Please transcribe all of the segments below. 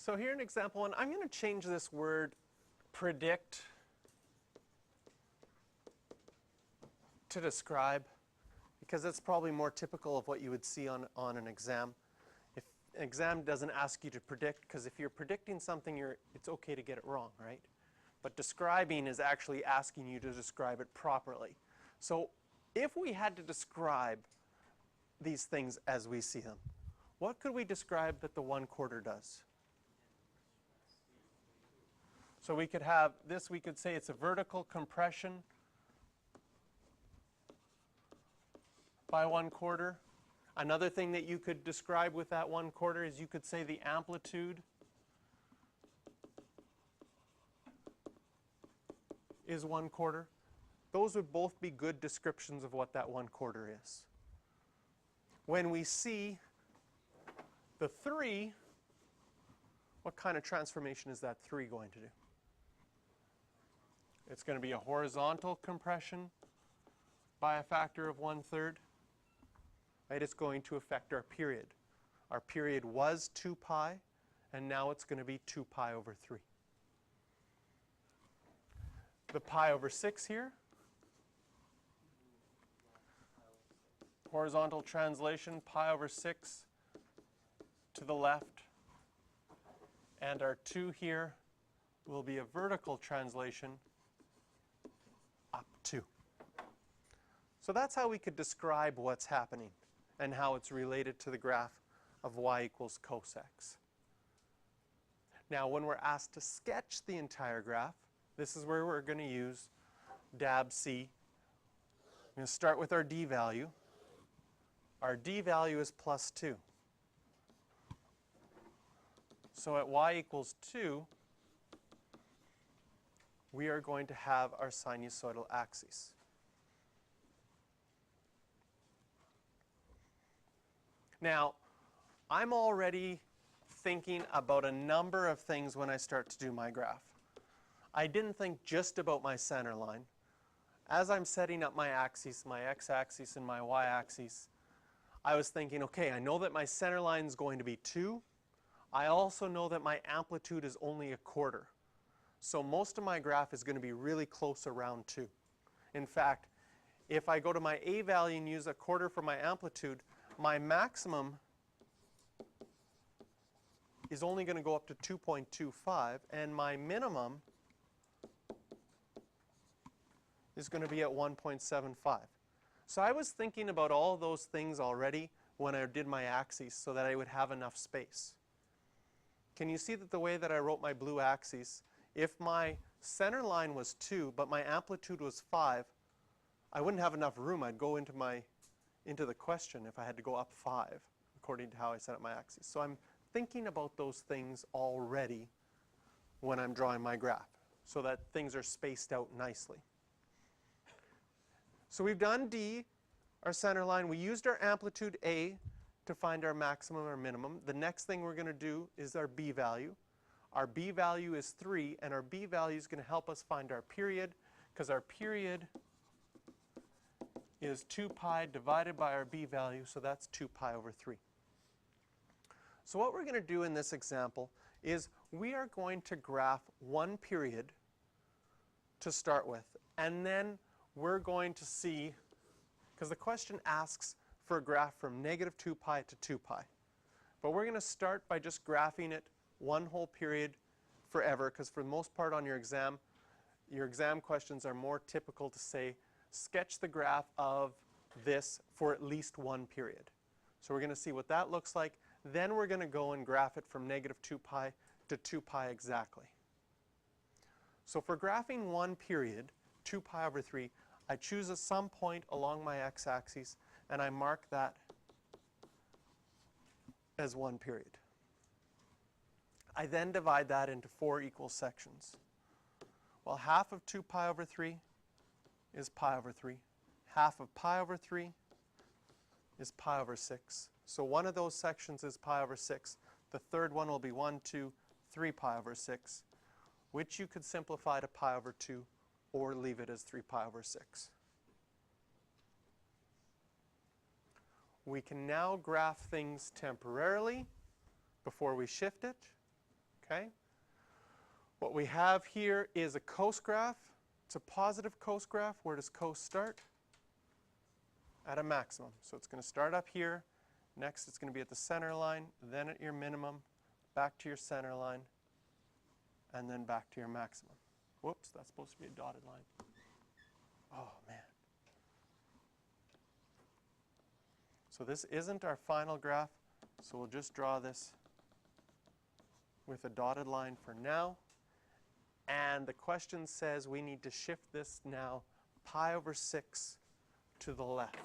So here in example 1, I'm going to change this word predict to describe, because that's probably more typical of what you would see on an exam. If an exam doesn't ask you to predict, because if you're predicting something, it's okay to get it wrong, right? But describing is actually asking you to describe it properly. So if we had to describe these things as we see them, what could we describe that the 1/4 does? So we could have this, we could say it's a vertical compression by 1/4. Another thing that you could describe with that 1/4 is you could say the amplitude is 1/4. Those would both be good descriptions of what that 1/4 is. When we see the 3, what kind of transformation is that 3 going to do? It's going to be a horizontal compression by a factor of 1/3. Right? It's going to affect our period. Our period was 2 pi, and now it's going to be 2 pi over 3. The pi over 6 here, horizontal translation, pi over 6 to the left, and our 2 here will be a vertical translation up 2. So that's how we could describe what's happening and how it's related to the graph of y equals cos x. Now, when we're asked to sketch the entire graph, this is where we're going to use DAB-C. I'm going to start with our d value. Our d value is plus 2. So at y equals 2, we are going to have our sinusoidal axis. Now, I'm already thinking about a number of things when I start to do my graph. I didn't think just about my center line. As I'm setting up my axes, my x-axis and my y-axis, I was thinking, okay, I know that my center line is going to be 2. I also know that my amplitude is only 1/4. So most of my graph is going to be really close around 2. In fact, if I go to my a value and use 1/4 for my amplitude, my maximum is only going to go up to 2.25, and my minimum is going to be at 1.75. So I was thinking about all those things already when I did my axes so that I would have enough space. Can you see that the way that I wrote my blue axes, if my center line was 2 but my amplitude was 5, I wouldn't have enough room. I'd go into the question if I had to go up 5 according to how I set up my axes. So I'm thinking about those things already when I'm drawing my graph so that things are spaced out nicely. So we've done D, our center line. We used our amplitude A to find our maximum or minimum. The next thing we're going to do is our B value. Our B value is 3, and our B value is going to help us find our period, because our period is 2 pi divided by our B value, so that's 2 pi over 3. So what we're going to do in this example is we are going to graph one period to start with, and then we're going to see, because the question asks for a graph from negative 2 pi to 2 pi. But we're going to start by just graphing it one whole period forever, because for the most part on your exam questions are more typical to say, sketch the graph of this for at least one period. So we're going to see what that looks like. Then we're going to go and graph it from negative 2 pi to 2 pi exactly. So for graphing one period, 2 pi over 3, I choose some point along my x-axis, and I mark that as one period. I then divide that into 4 equal sections. Well, half of 2 pi over 3 is pi over 3. Half of pi over 3 is pi over 6. So one of those sections is pi over 6. The third one will be 1, 2, 3 pi over 6, which you could simplify to pi over 2 or leave it as 3 pi over 6. We can now graph things temporarily before we shift it, Okay? What we have here is a coast graph. It's a positive coast graph. Where does coast start? At a maximum. So it's going to start up here. Next, it's going to be at the center line, then at your minimum, back to your center line, and then back to your maximum. Whoops, that's supposed to be a dotted line. Oh, man. So this isn't our final graph, so we'll just draw this with a dotted line for now. And the question says we need to shift this now pi over 6 to the left.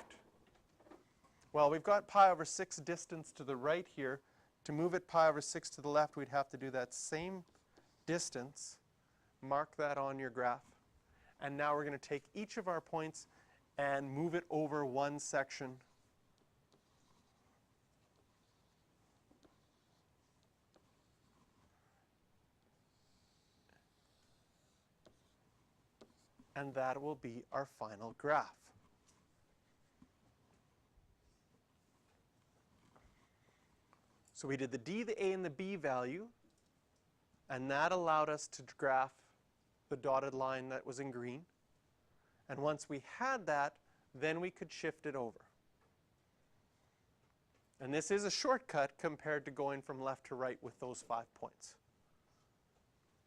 Well, we've got pi over 6 distance to the right here. To move it pi over 6 to the left, we'd have to do that same distance. Mark that on your graph. And now we're going to take each of our points and move it over one section. And that will be our final graph. So we did the D, the A, and the B value, and that allowed us to graph the dotted line that was in green. And once we had that, then we could shift it over. And this is a shortcut compared to going from left to right with those 5 points.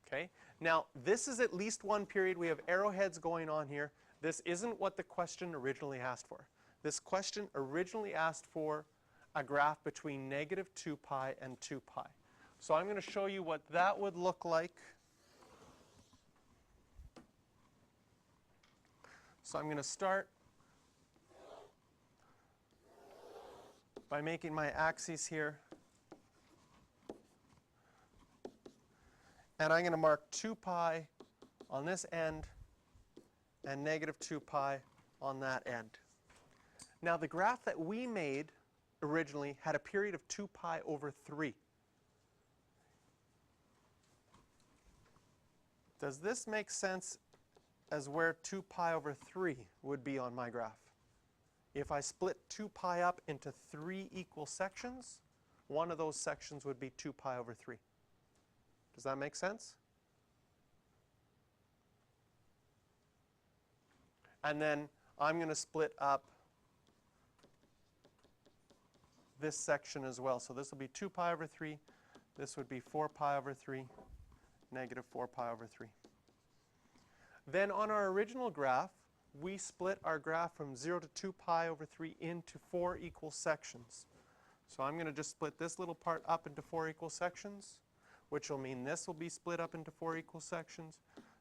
Okay? Now, this is at least one period. We have arrowheads going on here. This isn't what the question originally asked for. This question originally asked for a graph between negative 2 pi and 2 pi. So I'm going to show you what that would look like. So I'm going to start by making my axes here. And I'm going to mark 2 pi on this end and negative 2 pi on that end. Now the graph that we made originally had a period of 2 pi over 3. Does this make sense as where 2 pi over 3 would be on my graph? If I split 2 pi up into 3 equal sections, one of those sections would be 2 pi over 3. Does that make sense? And then I'm going to split up this section as well. So this will be 2 pi over 3. This would be 4 pi over 3, negative 4 pi over 3. Then on our original graph, we split our graph from 0 to 2 pi over 3 into 4 equal sections. So I'm going to just split this little part up into 4 equal sections, which will mean this will be split up into 4 equal sections.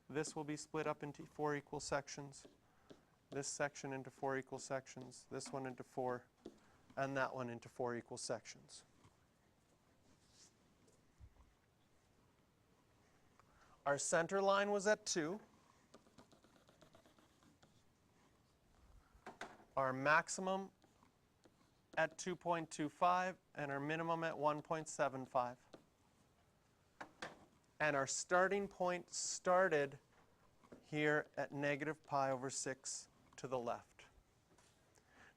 This will be split up into 4 equal sections. This section into 4 equal sections. This one into 4. And that one into 4 equal sections. Our center line was at 2. Our maximum at 2.25 and our minimum at 1.75. And our starting point started here at negative pi over 6 to the left.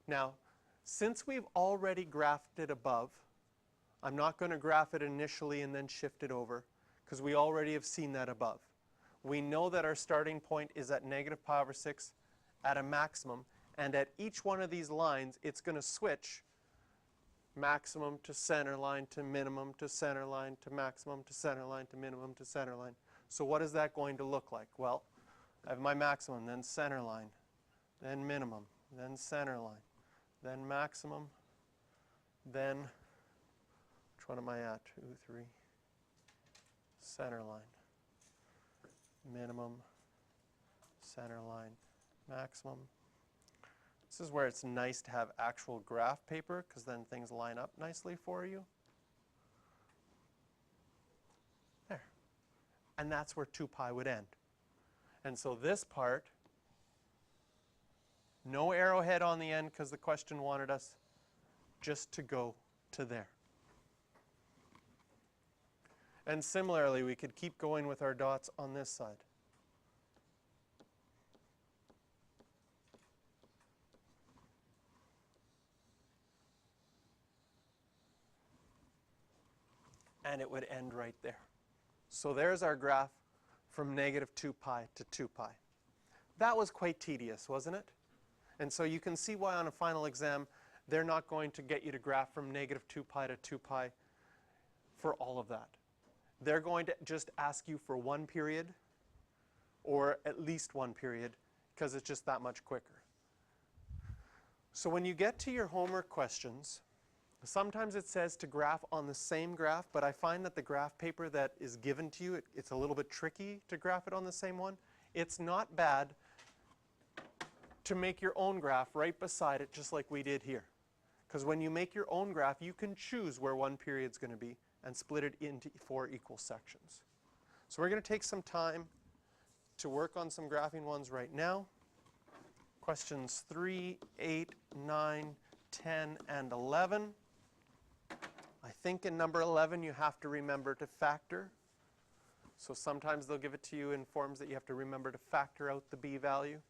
Now, since we've already graphed it above, I'm not going to graph it initially and then shift it over, because we already have seen that above. We know that our starting point is at negative pi over 6 at a maximum, and at each one of these lines, it's going to switch maximum to center line to minimum to center line to maximum to center line to minimum to center line. So what is that going to look like? Well, I have my maximum, then center line, then minimum, then center line, then maximum, then, which one am I at? 2, 3, center line, minimum, center line, maximum. This is where it's nice to have actual graph paper, because then things line up nicely for you. There. And that's where 2 pi would end. And so this part, no arrowhead on the end because the question wanted us just to go to there. And similarly, we could keep going with our dots on this side. And it would end right there. So there's our graph from negative 2 pi to 2 pi. That was quite tedious, wasn't it? And so you can see why on a final exam they're not going to get you to graph from negative 2 pi to 2 pi for all of that. They're going to just ask you for one period, or at least one period, because it's just that much quicker. So when you get to your homework questions, sometimes it says to graph on the same graph, but I find that the graph paper that is given to you, it's a little bit tricky to graph it on the same one. It's not bad to make your own graph right beside it, just like we did here. Because when you make your own graph, you can choose where one period's going to be and split it into 4 equal sections. So we're going to take some time to work on some graphing ones right now. Questions 3, 8, 9, 10, and 11. I think in number 11 you have to remember to factor. So sometimes they'll give it to you in forms that you have to remember to factor out the b value.